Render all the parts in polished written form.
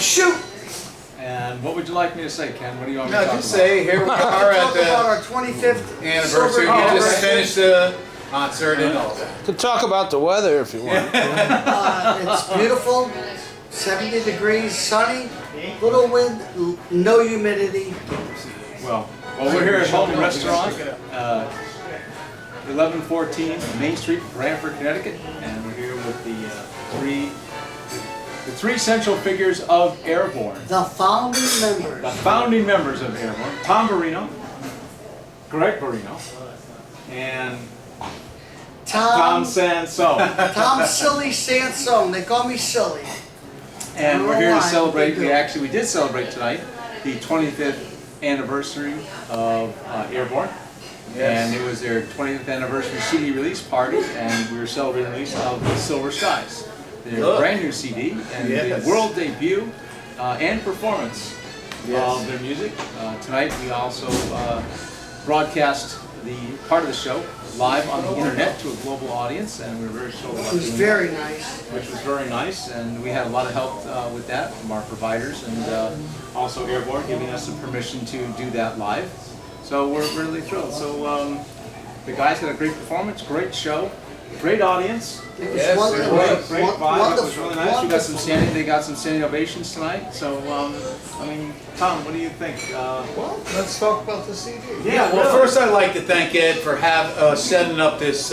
shoot. And what would you like me to say, Ken? What do you want me to No, talk just about? say here we are at Talk about our the 25th anniversary. silver You just anniversary. finished the concert and all that. Could talk about the weather if you want. It's beautiful, 70 degrees, sunny, little wind, no humidity. Well, we're here at Home Restaurant, 1114 Main Street, Branford, Connecticut, and we're here with the three central figures of Airborne. The founding The members. founding members of Airborne: Tom Barino, Greg Barino, and Tom Sansone. Tom Silly Sansone. They call me Silly. And we're here to Why? celebrate. We did celebrate tonight the 25th anniversary of Airborne. Yes. And it was their 20th anniversary CD release party, and we were celebrating the release of Silver Skies, their Good. brand new CD, and Yes. the world debut and performance Yes. of their music. Tonight we also broadcast the part of the show live on the internet to a global audience, and we were very thrilled about It was doing very that, nice. which was very nice, and we had a lot of help with that from our providers, and also Airborne giving us the permission to do that live. So we're really thrilled. So the guys had a great performance, great show, great audience, It was Yes, wonderful. it was. great vibe. It was really nice. We got some Wonderful. they got some standing ovations tonight. So I mean, Tom, what do you think? Well, let's talk about the CD. Yeah, well, really. first I'd like to thank Ed for setting up this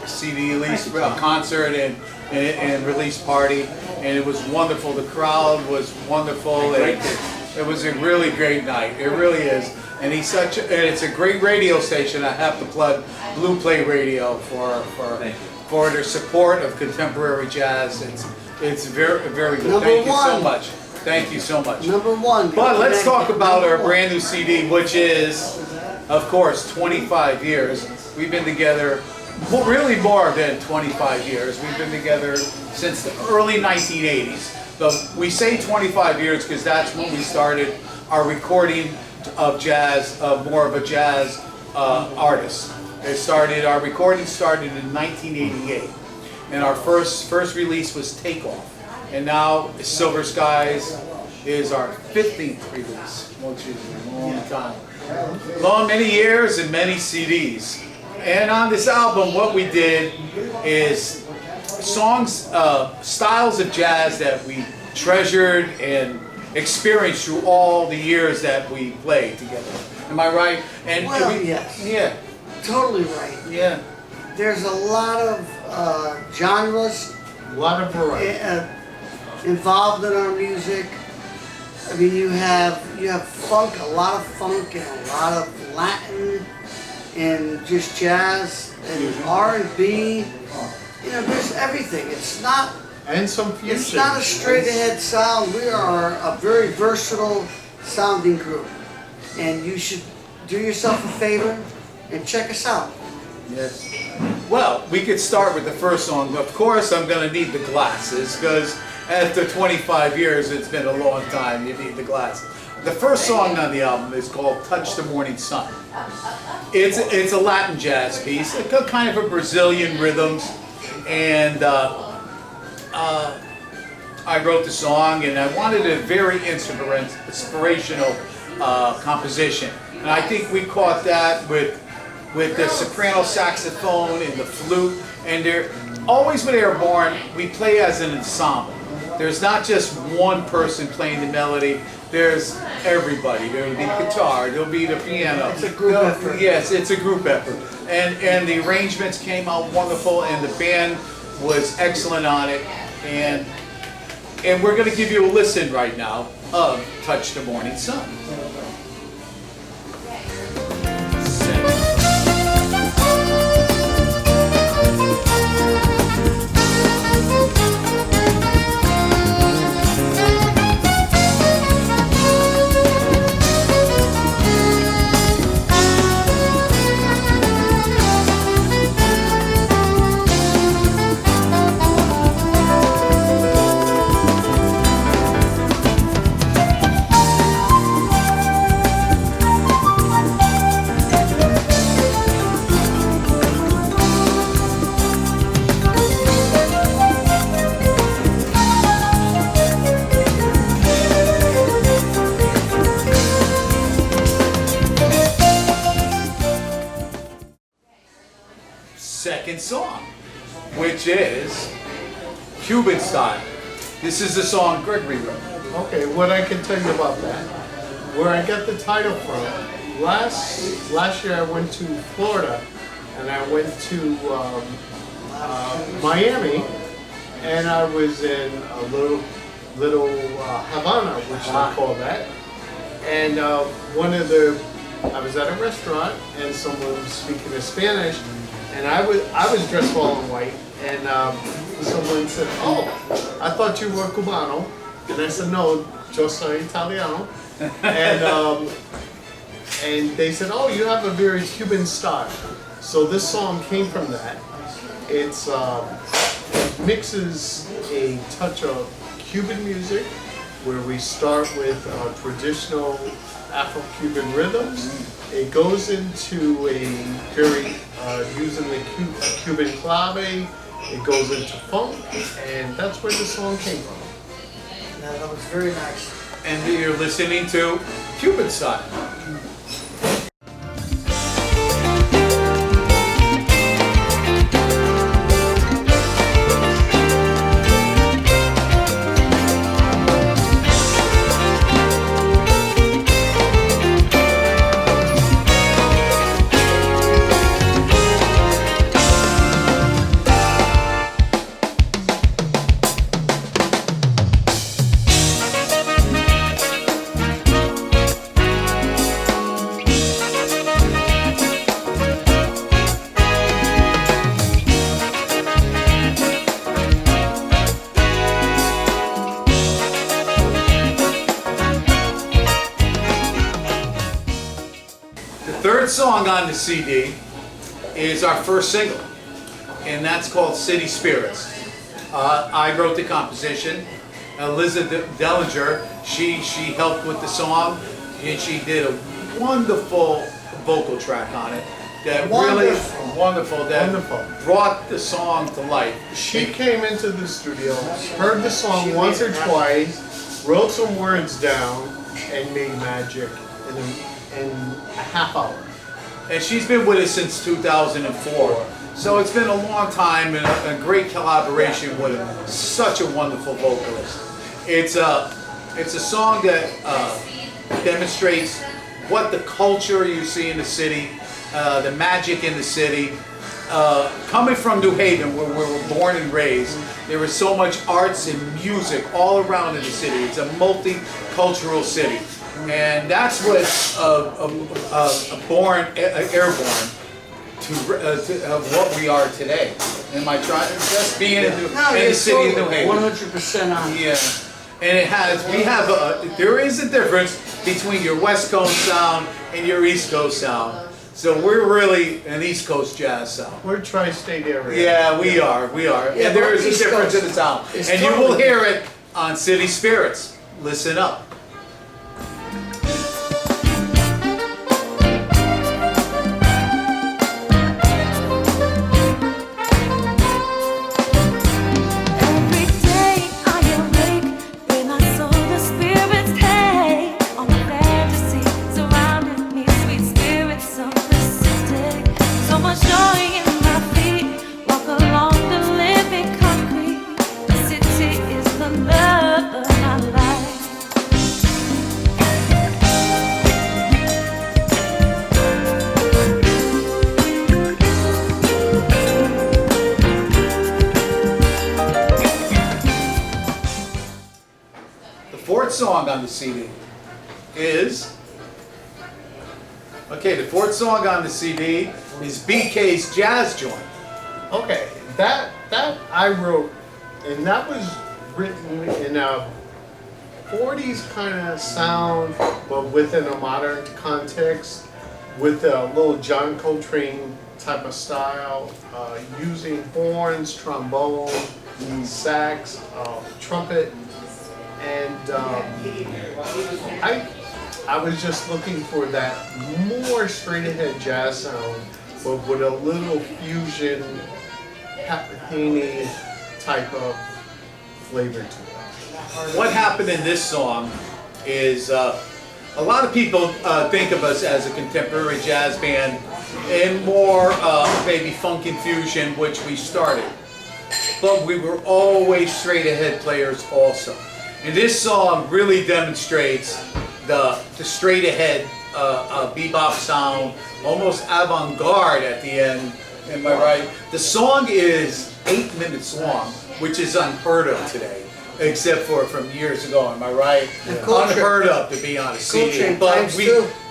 CD release Thank you, Tom. concert and release party, and it was wonderful. The crowd was wonderful. Great. It was a really great night. It really is. And it's a great radio station. I have to plug Blue Play Radio Thank you. for their support of contemporary jazz. It's very very good. Number Thank you so one. much. Thank you so much. Number one. But let's talk about our Number one. brand new CD, which is, of course, 25 years. We've been together, well, really more than 25 years. We've been together since the early 1980s. So we say 25 years because that's when we started our recording of jazz, more of a jazz artist. Our recording started in 1988, and our first release was Takeoff. And now Silver Skies is our 15th release, which is a long time. Long, many years and many CDs. And on this album, what we did is songs, styles of jazz that we treasured and experienced through all the years that we played together. Am I right? And Well, yes. Yeah, Totally right. yeah. There's a lot of genres A lot of variety. involved in our music. I mean, you have funk, a lot of funk, and a lot of Latin, and just jazz and R&B. You know, there's everything. It's not And some fusion. It's not a straight ahead sound. We are a very versatile sounding group. And you should do yourself a favor and check us out. Yes. Well, we could start with the first song. Of course, I'm going to need the glasses because after 25 years, it's been a long time. You need the glasses. The first song on the album is called "Touch the Morning Sun." It's a Latin jazz piece, kind of a Brazilian rhythms, and I wrote the song, and I wanted a very inspirational composition, and I think we caught that with the soprano saxophone and the flute. And they're always with Airborne, we play as an ensemble. There's not just one person playing the melody. There's everybody. There'll be the guitar. There'll be the piano. It's a group effort. Yes, it's a group effort. And the arrangements came out wonderful, and the band was excellent on it. And we're going to give you a listen right now of "Touch the Morning Sun." in song, which is Cuban style. This is the song Gregory wrote. Okay, what I can tell you about that, where I got the title from, last year I went to Florida, and I went to Miami, and I was in a little Havana, which they call that, and I was at a restaurant, and someone was speaking in Spanish, and I was dressed all in white, and someone said, "Oh, I thought you were Cubano," and I said, "No, yo soy Italiano," and they said, "Oh, you have a very Cuban style." So this song came from that. It mixes a touch of Cuban music, where we start with traditional Afro-Cuban rhythms. It goes into a very, using the Cuban clave, it goes into funk, and that's where the song came from. No, that was very nice. And you're listening to Cuban style. Third song on the CD is our first single, and that's called City Spirits. I wrote the composition. Elizabeth Dellinger, she helped with the song, and she did a wonderful vocal track on it that really wonderful brought the song to life. She came into the studio, heard the song once or twice, wrote some words down, and made magic in a half hour. And she's been with us since 2004. So it's been a long time and a great collaboration with such a wonderful vocalist. It's a song that demonstrates what the culture you see in the city, the magic in the city. Coming from New Haven, where we were born and raised, there is so much arts and music all around in the city. It's a multicultural city. And that's what Airborne to what we are today. Am I trying just being in the city of New Haven? 100% on. Yeah, and there is a difference between your West Coast sound and your East Coast sound. So we're really an East Coast jazz sound. We're tri-state area. Yeah, we are. Yeah, And there is a difference in the sound, and you will hear it on City Spirits. Listen up. Song on the CD is the fourth song on the CD is BK's Jazz Joint. Okay, that I wrote, and that was written in a 40s kind of sound, but within a modern context, with a little John Coltrane type of style, using horns, trombone, sax, trumpet. And I was just looking for that more straight ahead jazz sound, but with a little fusion, Papatini type of flavor to it. What happened in this song is a lot of people think of us as a contemporary jazz band and more maybe funk infusion, which we started. But we were always straight ahead players also. And this song really demonstrates the straight ahead bebop sound, almost avant-garde at the end. Am I right? The song is 8 minutes long, which is unheard of today, except for from years ago. Am I right? Yeah. Unheard of to be on a CD. But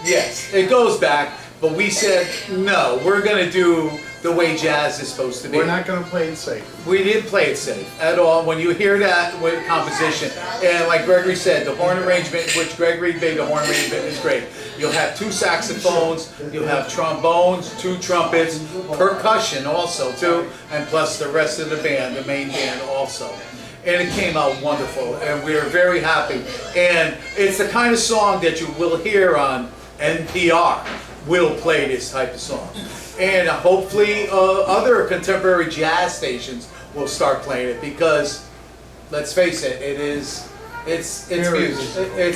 yes, it goes back. But we said no. We're gonna do the way jazz is supposed to be. We're not going to play it safe. We didn't play it safe at all. When you hear that with composition, and like Gregory said, the horn arrangement, which Gregory made the horn arrangement, is great. You'll have 2 saxophones, you'll have trombones, 2 trumpets, percussion also too, and plus the rest of the band, the main band also. And it came out wonderful, and we are very happy. And it's the kind of song that you will hear on NPR. Will play this type of song. And hopefully other contemporary jazz stations will start playing it, because let's face it, it's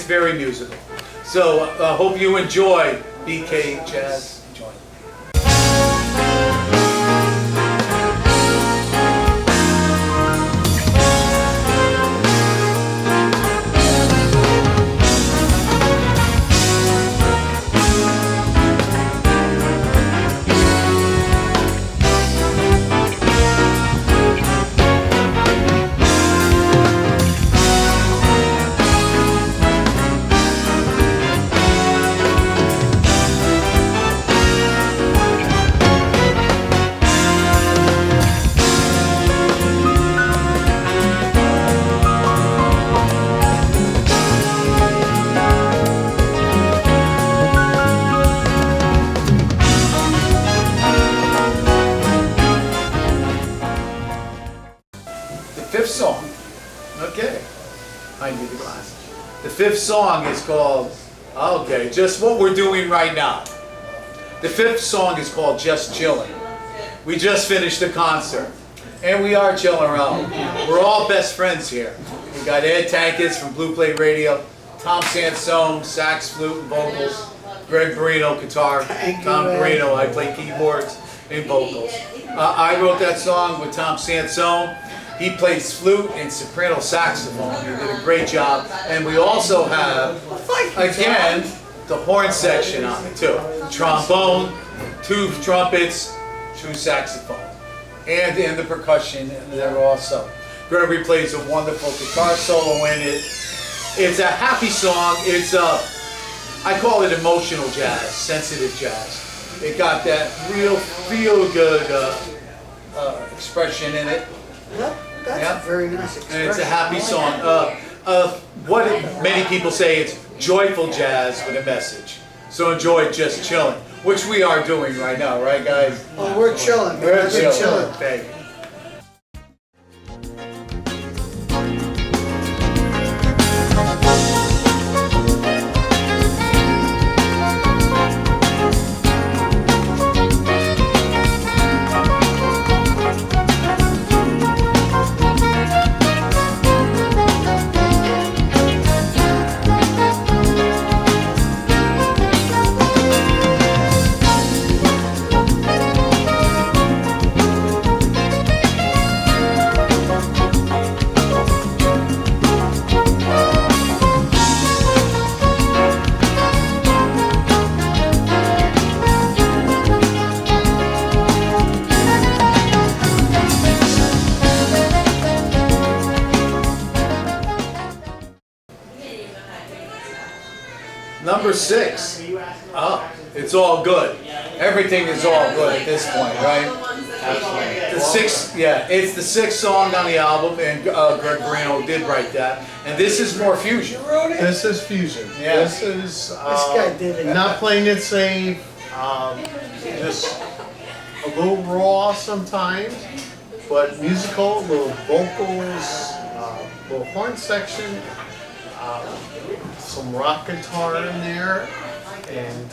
very musical. So I hope you enjoy BK Jazz Joint. Song. Okay. I need the glasses. The 5th song is called, okay, just what we're doing right now. The 5th song is called Just Chillin'. We just finished the concert, and we are chilling around. We're all best friends here. We got Ed Tankis from Blue Plate Radio, Tom Sansone, sax, flute, and vocals, Greg Barino, guitar, Tom Barino, I play keyboards and vocals. I wrote that song with Tom Sansone. He plays flute and soprano saxophone. He did a great job. And we also have, again, the horn section on it too. Trombone, 2 trumpets, 2 saxophones. And the percussion in there also. Gregory plays a wonderful guitar solo in it. It's a happy song. It's I call it emotional jazz, sensitive jazz. It got that real feel-good expression in it. Yep, that's a very nice expression. And it's a happy song. What many people say, it's joyful jazz with a message. So enjoy Just Chilling, which we are doing right now, right guys? Oh, we're chilling. We're chilling. Thank you. Number 6. Oh, it's all good. Everything is all good at this point, right? Absolutely. The 6th, yeah, it's the 6th song on the album, and Greg Barino did write that. And this is more fusion. This is fusion. Yeah. This is guy did it. not playing it safe. Just a little raw sometimes, but musical, little vocals, little horn section, some rock guitar in there, and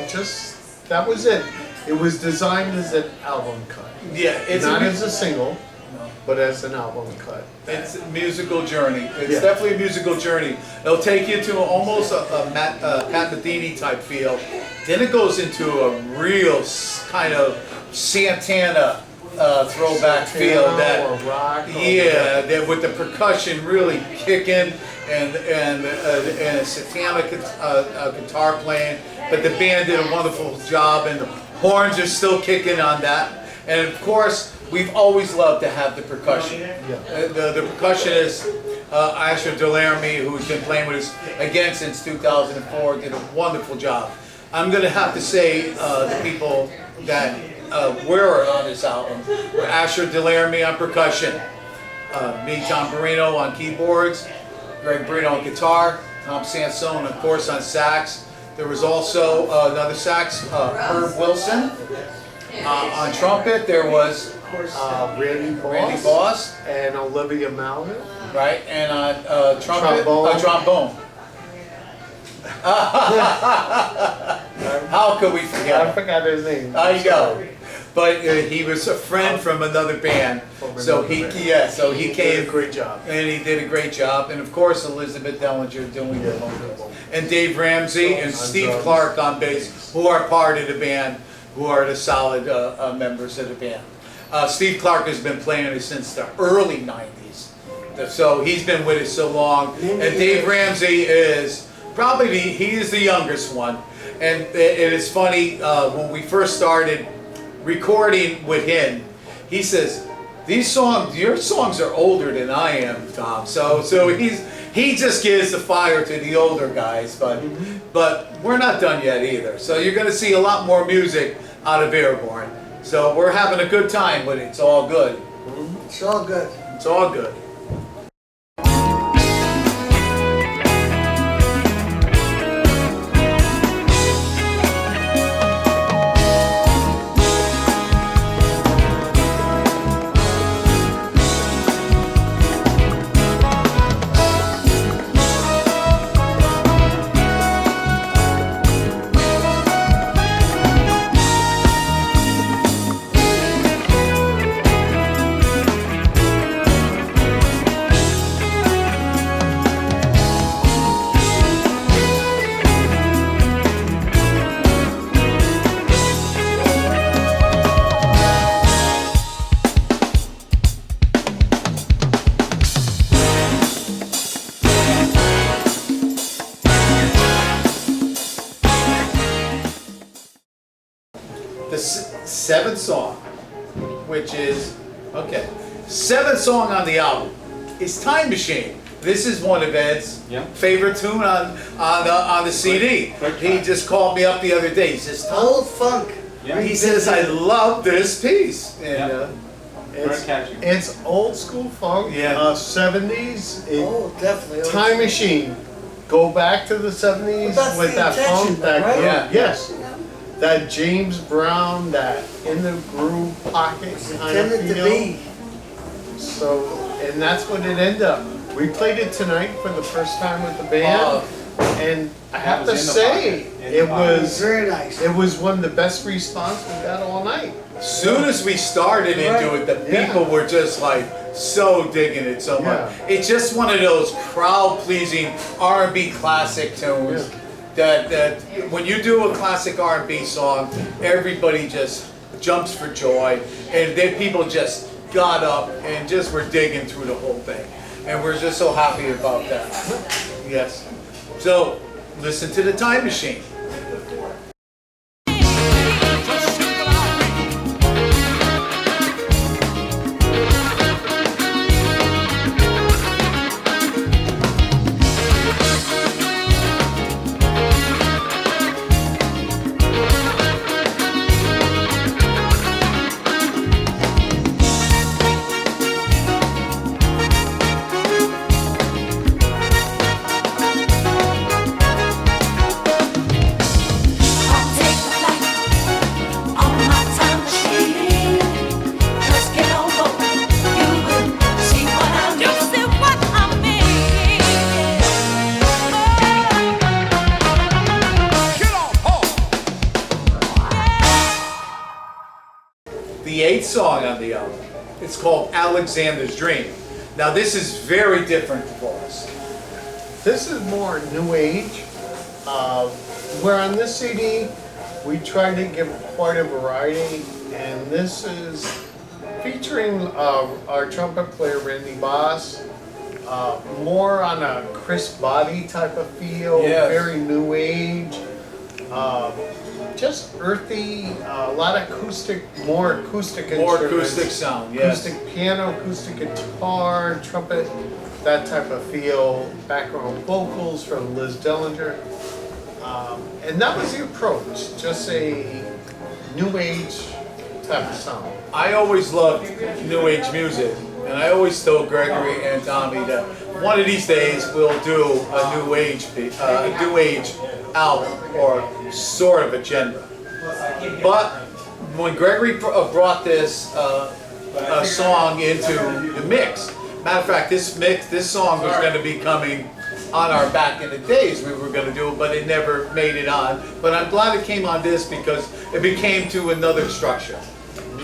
just that was it. It was designed as an album cut, Yeah, it's not as a single. but as an album cut. It's a musical journey. It's Yeah. definitely a musical journey. It'll take you to almost a Pat Metheny type feel. Then it goes into a real kind of Santana throwback feel. That Or rock. yeah, that with the percussion really kicking and a Santana guitar playing. But the band did a wonderful job, and the horns are still kicking on that. And of course, we've always loved to have the percussion. The percussionist, Asher Delarmy, who's been playing with us again since 2004, did a wonderful job. I'm going to have to say the people that were on this album were Asher Delarmy on percussion, me, Tom Barino on keyboards, Greg Brino on guitar, Tom Sansone, of course, on sax. There was also another sax, Herb Wilson. On trumpet, there was Randy Randy Boss, and Olivia Malvin. right? And on trumpet, Trombone. trombone. How could we I forget? forgot his name. There you go. But he was a friend from another band, so he He did came a great job. and he did a great job. And of course, Elizabeth Dellinger doing the vocals, and Dave Ramsey and Steve drums. Clark on bass, who are part of the band, who are the solid members of the band. Steve Clark has been playing us since the early '90s, so he's been with us so long. And Dave Ramsey is probably he is the youngest one. And it is funny when we first started recording with him, he says, your songs are older than I am, Tom. So he just gives the fire to the older guys, but we're not done yet either. So you're going to see a lot more music out of Airborne. So we're having a good time with it. It's all good. It's all good. It's all good. The seventh song, which is, seventh song on the album is Time Machine. This is one of Ed's favorite tune on the CD. He just called me up the other day. He says, Old funk. he says, I love this piece. And, It's old school funk, Yeah. 70s. Oh, definitely. Time Machine. Go back to the 70s But that's with the that intention, funk, that right? groove. Yeah. Yes. That James Brown, that in the groove pocket kind of Intended to feel. be. So, and that's what it ended up. We played it tonight for the first time with the band, and I have to was in the say, pocket. In the it pocket. was Very nice. it was one of the best response we got all night. as soon as we started into it, the Yeah. people were just like so digging it so much. Yeah. It's just one of those crowd-pleasing R&B classic tunes. Yeah. That when you do a classic R&B song, everybody just jumps for joy, and then people just got up and just were digging through the whole thing, and we're just so happy about that. Yes. So listen to the Time Machine. The eighth song on the album It's called Alexander's Dream. Now this is very different for us. This is more new age. Where on this CD, we try to give quite a variety, and this is featuring our trumpet player Randy Boss. More on a Chris Body type of feel, Yes. very new age. Just earthy, a lot of more acoustic More instruments. acoustic sound, yes. Acoustic piano, acoustic guitar, trumpet, that type of feel. Background vocals from Liz Dellinger. And that was the approach, just a new age type of sound. I always loved new age music, and I always told Gregory and Tommy that one of these days we'll do a new age album or sort of a genre. But when Gregory brought this song into the mix, matter of fact, this song was going to be coming on our back in the days we were going to do it, but it never made it on. But I'm glad it came on this because it became to another structure.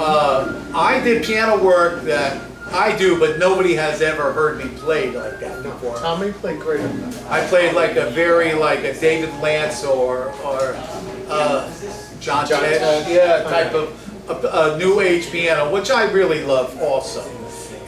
I did piano work that I do, but nobody has ever heard me play like that before. Tommy played great on that. I played like a David Lance or John Ted, yeah, type of new age piano, which I really love also.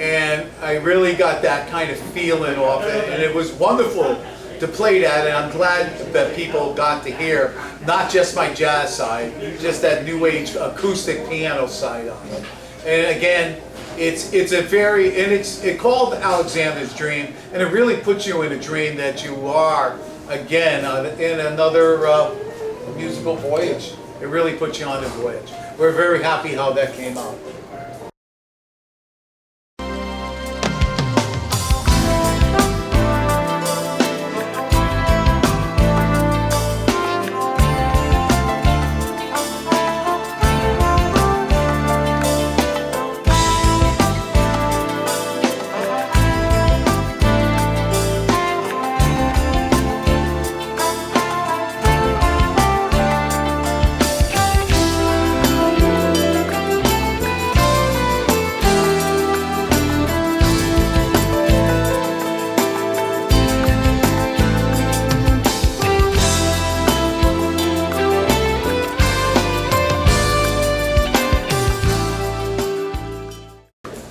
And I really got that kind of feeling off it, and it was wonderful to play that, and I'm glad that people got to hear not just my jazz side, just that new age acoustic piano side of it. And again, it's called Alexander's Dream, and it really puts you in a dream that you are again in another musical voyage. It really puts you on a voyage. We're very happy how that came out.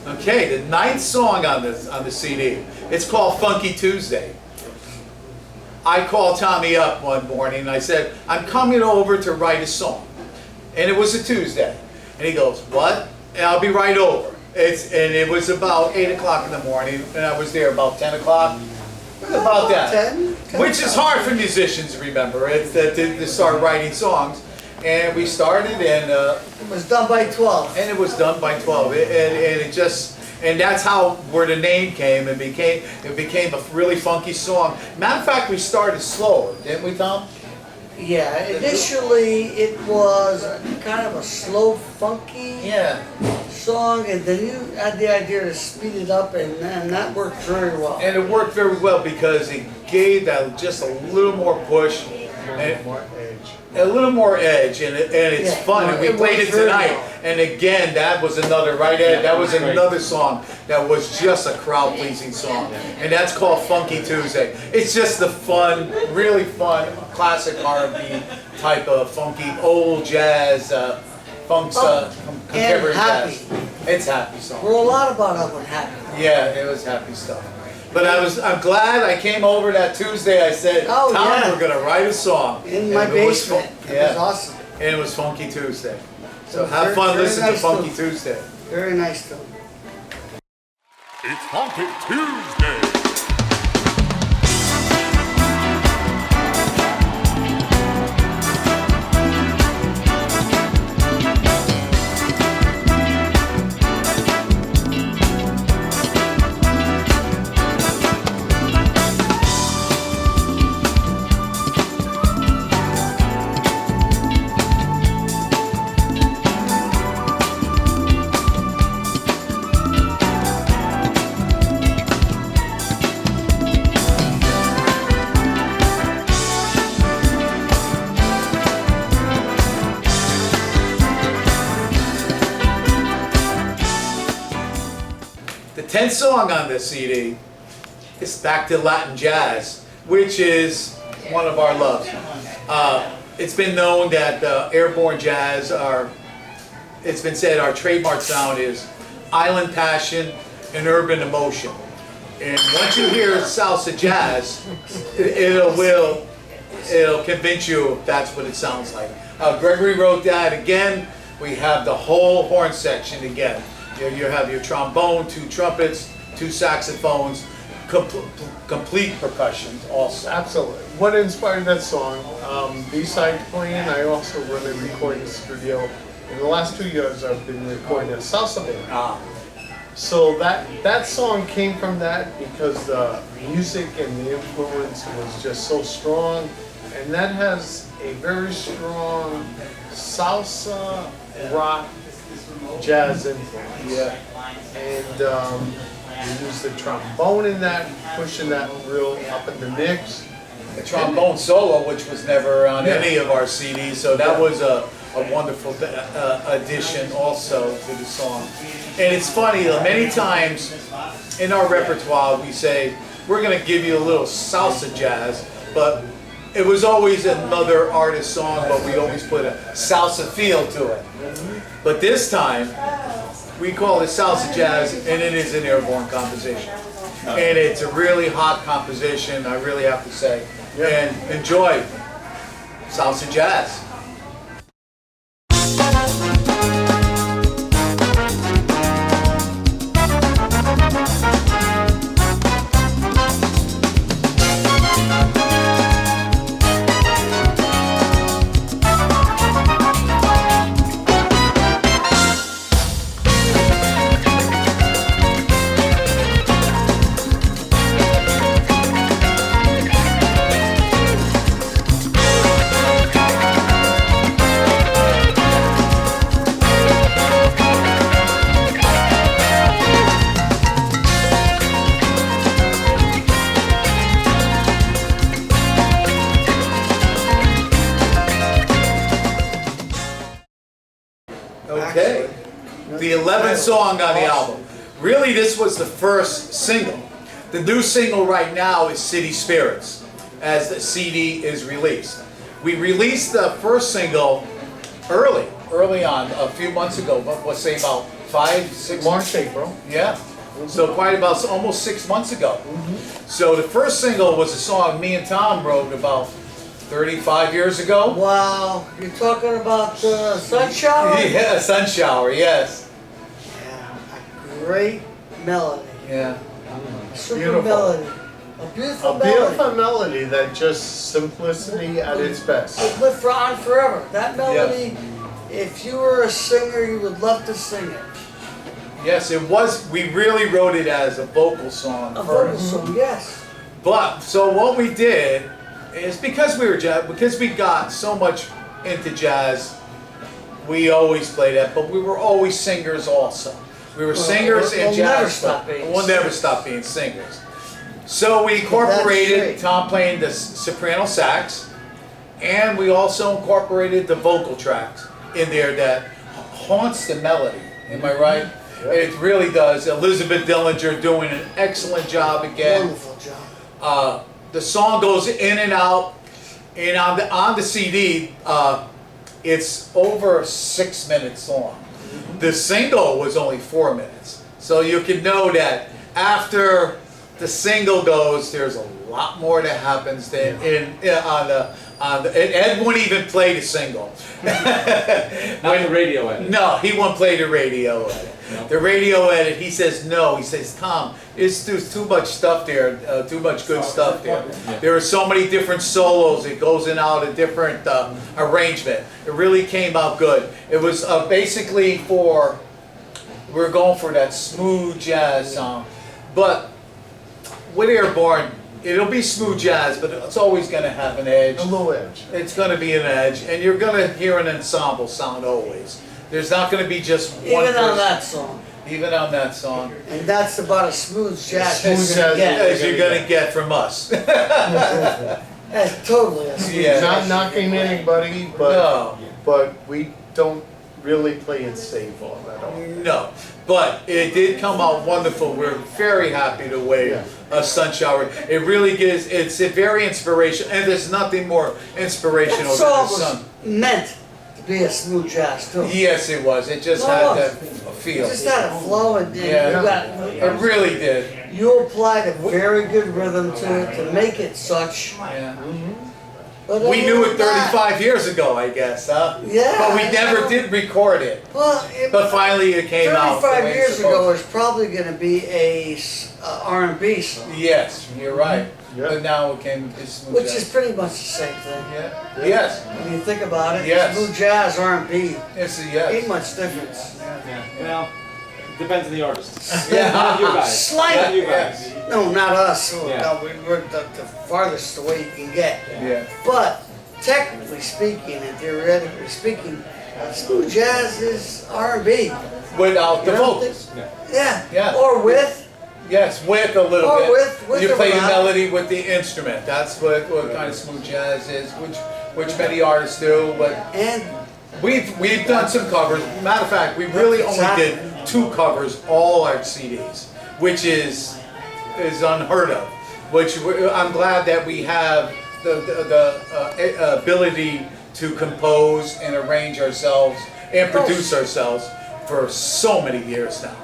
Okay, the 9th song on the CD. It's called Funky Tuesday. I called Tommy up one morning and I said, I'm coming over to write a song. And it was a Tuesday. And he goes, what? And I'll be right over. And it was about 8 o'clock in the morning, and I was there about 10 o'clock. About that. 10 Which is hard for musicians to remember, to start writing songs. And we started, and It was done by 12. it was done by 12. And that's how where the name came. It became a really funky song. Matter of fact, we started slower, didn't we, Tom? Yeah, initially it was kind of a slow, funky song, and then you had the idea to speed it up, and that worked very well. And it worked very well because it gave that just a little more push. And More edge. a little more edge, and it's Yeah, fun. no, And we it played was it very tonight. well. And again, that was another that was another song that was just a crowd pleasing song, and that's called Funky Tuesday. It's just the fun, really fun, classic R&B type of funky old jazz, funk contemporary happy. jazz. It's happy song. We're a lot about up and happy. Yeah, it was happy stuff. But I'm glad I came over that Tuesday. I said, Oh, Tom, yeah. we're gonna write a song. In my And it was basement. fun. It was awesome. And it was Funky Tuesday. So was have very- fun very listening to nice Funky too. Tuesday. Very nice too. It's Funky Tuesday. 10th song on this CD is back to Latin jazz, which is one of our loves. It's been known that Airborne jazz it's been said our trademark sound is island passion and urban emotion. And once you hear salsa jazz, it'll convince you that's what it sounds like. Gregory wrote that again. We have the whole horn section again. You have your trombone, 2 trumpets, 2 saxophones, complete percussion also. Absolutely. What inspired that song? B-side playing, I also run a recording studio. In the last 2 years, I've been recording a salsa band. So that song came from that because the music and the influence was just so strong. And that has a very strong salsa, rock, jazz influence. Yeah. And we use the trombone in that, pushing that real up in the mix. The trombone solo, which was never on any of our CDs, so that was a wonderful addition also to the song. And it's funny, many times in our repertoire we say, we're going to give you a little salsa jazz, but it was always another artist song, but we always put a salsa feel to it. But this time, we call it salsa jazz, and it is an Airborne composition. And it's a really hot composition, I really have to say. And enjoy salsa jazz. Okay, the 11th song on the album. Really, this was the first single. The new single right now is City Spirits, as the CD is released. We released the first single early on, a few months ago, but let's say about 5, 6 March, April. Yeah, so quite about almost 6 months ago. So the first single was a song me and Tom wrote about 35 years ago. Wow, you're talking about Sun Shower? Yeah, Sun Shower, yes. Yeah, a great melody. Yeah. Super Beautiful. melody. A beautiful A melody. beautiful melody that just simplicity at its best. It lived on forever. That melody, if you were a singer, you would love to sing it. Yes, it was. We really wrote it as a vocal song A vocal first. song, yes. But so what we did is because we were jazz, because we got so much into jazz, we always played that. But we were always singers also. We were singers and we'll jazz. never stop being We'll never singers. stop being singers. So we incorporated Tom playing the soprano sax, and we also incorporated the vocal tracks in there that haunts the melody. Am I right? It really does. Elizabeth Dillinger doing an excellent job again. Wonderful job. The song goes in and out, and on the CD, it's over 6 minutes long. The single was only 4 minutes, so you can know that after the single goes, there's a lot more that happens than on the. And Ed wouldn't even play the single. Not the radio edit. No, he won't play the radio edit. No. The radio edit, he says no. He says, Tom, there's too much stuff there, too much good stuff there. Yeah. There are so many different solos. It goes in out a different arrangement. It really came out good. It was basically we're going for that smooth jazz song. But with Airborne, it'll be smooth jazz, but it's always going to have an edge. A little edge. It's going to be an edge, and you're going to hear an ensemble sound always. There's not going to be just one Even on person. that song. Even on that song. And that's about as smooth jazz Smooth as you're gonna jazz. get. As you're going to get from us. That's totally as smooth Yeah. as Not knocking anybody, but No. but we don't really play it safe on at all. No, but it did come out wonderful. We're very happy to wave Yeah. a sun shower. It really gives, it's a very inspirational, and there's nothing more inspirational That than song the was sun. meant to be a smooth jazz too. Yes, it was. It just No, had it that It feel. just had a flow and Yeah. It really did. you applied a very good rhythm to it to make it such. Yeah. But We other knew than it that- 35 years ago, I guess, huh? Yeah. But we I never know. did record it. Well, But finally it came out. the 35 way it's years ago supposed is probably going to be a R&B song, to. Yes, you're right. Yeah. But now it came, it's smooth which jazz. is pretty much the same thing. Yeah. Yes. When you think about it, Yes. smooth jazz, R&B, It's a ain't yes. much difference. Yeah. Well, depends on the artist. Yeah. Not you guys. Slight. Not you guys. No, not us. Yeah. No, we're the farthest away you can get. Yeah. But technically speaking and theoretically speaking, smooth jazz is R&B. Without the You don't vocals. Yeah. Yeah. Or with. Yes, with a little Or bit. with You the play the rock. melody with the instrument. That's what kind of smooth jazz is, which many artists do. But And we've done some covers. Matter of fact, we really only did 2 covers all our CDs, which is unheard of. Which I'm glad that we have the ability to compose and arrange ourselves and produce ourselves for so many years now.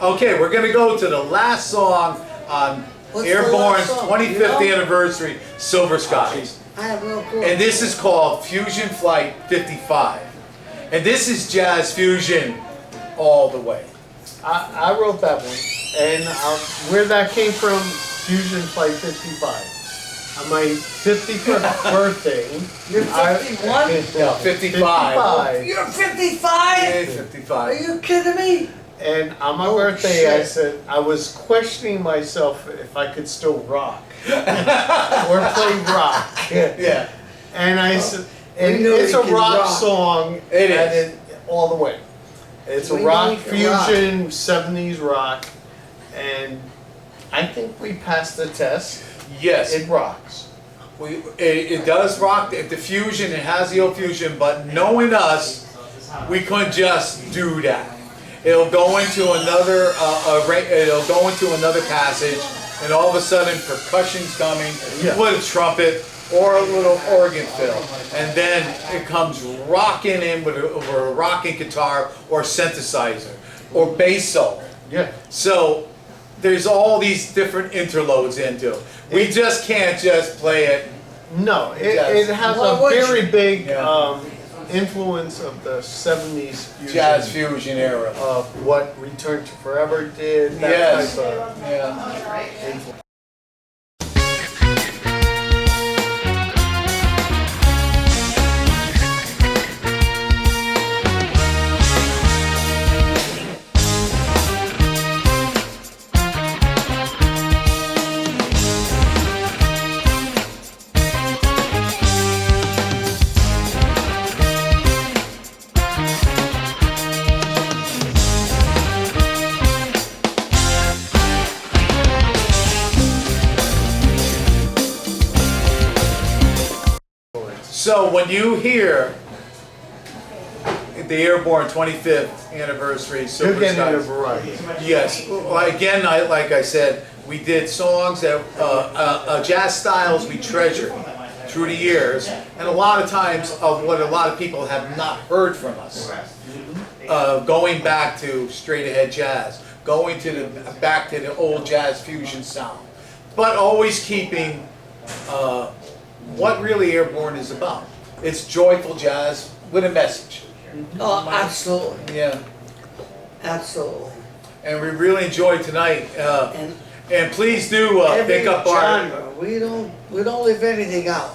Okay, we're gonna go to the last song on What's the Airborne's last song? 25th You know? anniversary, Silver Skies. I have no clue. And this is called Fusion Flight 55. And this is jazz fusion all the way. I wrote that one, and where that came from, Fusion Flight 55. On my 55th birthday, You're 51? No, 55. 55. You're 55? Yeah, Are 55. you kidding me? And on my Oh, birthday, I shit. said I was questioning myself if I could still rock or play rock. Yeah. And I said, and We know it's you a can rock rock. song. It and is. all the way. It's a We know rock you can rock. fusion, 70s rock, and I think we passed the test. Yes. It rocks. It does rock the fusion, it has the old fusion, but knowing us, we couldn't just do that. It'll go into another it'll go into another passage, and all of a sudden percussion's coming Yeah. with a trumpet or a little organ fill, and then it comes rocking in with a rocking guitar or synthesizer or bass solo. Yeah. So there's all these different interludes into it. We just can't just play it. No, it Jazz. has Why a would you? very big Yeah. influence of the 70s fusion. Jazz fusion era. Of what Return to Forever did, that Yes. type of Yeah. influence. So when you hear the Airborne 25th anniversary You're Silver getting a Skies, variety. yes. Well, again, like I said, we did songs that jazz styles we treasured through the years, and a lot of times of what a lot of people have not heard from us. Going back to straight ahead jazz, going to back to the old jazz fusion sound, but always keeping what really Airborne is about. It's joyful jazz with a message. Oh, absolutely, Yeah. absolutely. And we really enjoyed tonight. And And please do every pick up our. genre, we don't leave anything out.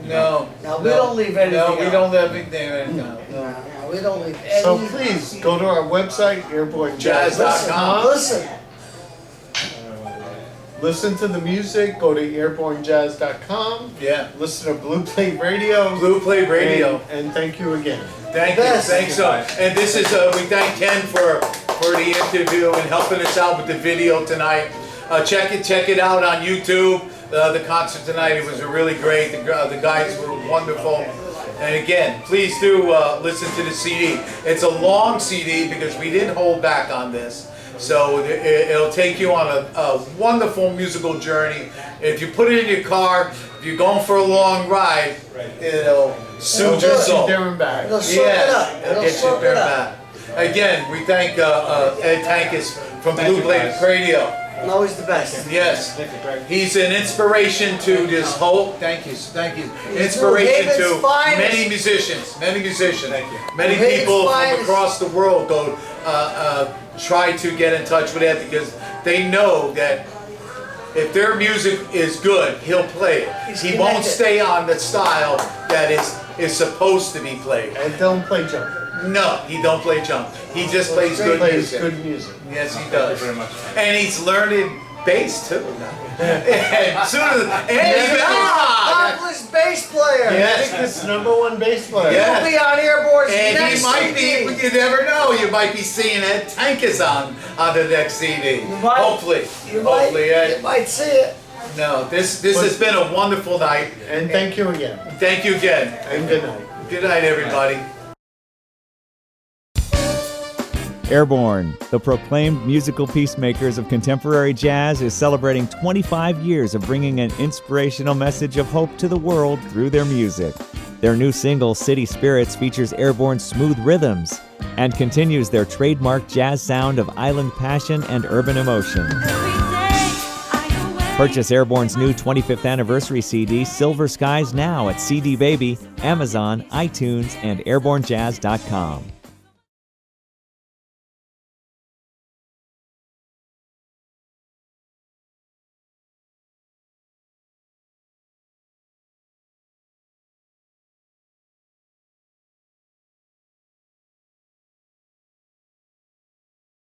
No. No, we don't leave anything No, we out. don't leave anything. No. No, we don't leave anything. So please go to our website, airbornejazz.com. Listen, Listen to the music. Go to airbornejazz.com. Yeah. Listen to Blue Plate Radio. Blue Play Radio. And thank you again. Thank you. Best. Thanks so. And this is we thank Ken for the interview and helping us out with the video tonight. Check it out on YouTube. The concert tonight, it was really great. The guys were wonderful. And again, please do listen to the CD. It's a long CD because we didn't hold back on this. So it'll take you on a wonderful musical journey. If you put it in your car, if you're going for a long ride, it'll soothe your soul. There and back. it'll soak it up. It'll It'll get you soak there it and up. back. Again, we thank Ed Tankus from Thank Blue you, Plate guys. Radio. And always the best. Yes, he's an inspiration to this whole. Thank you. Inspiration to Haven's finest. many musicians. Many Haven's people from finest. across the world go try to get in touch with Ed because they know that if their music is good, he'll play it. He's He won't connected. stay on the style that is supposed to be played. And don't play jump. No, he don't play jump. He just plays He good plays music. good music. Yes, he Thank does. you very much. And he's learning bass too now. and soon as, Accomplished bass player. Yes. It's #1 bass player. Yeah. He'll be on Airborne's and next he might CD. be, you never know, you might be seeing Ed Tankus on the next CD. might. Hopefully. You Hopefully, might Ed. see it. No, this has been a wonderful night. And thank you again. Thank you again. And good night. Good night, everybody. Airborne, the proclaimed musical peacemakers of contemporary jazz, is celebrating 25 years of bringing an inspirational message of hope to the world through their music. Their new single, City Spirits, features Airborne's smooth rhythms and continues their trademark jazz sound of island passion and urban emotion. Purchase Airborne's new 25th anniversary CD, Silver Skies, now at CD Baby, Amazon, iTunes, and airbornejazz.com.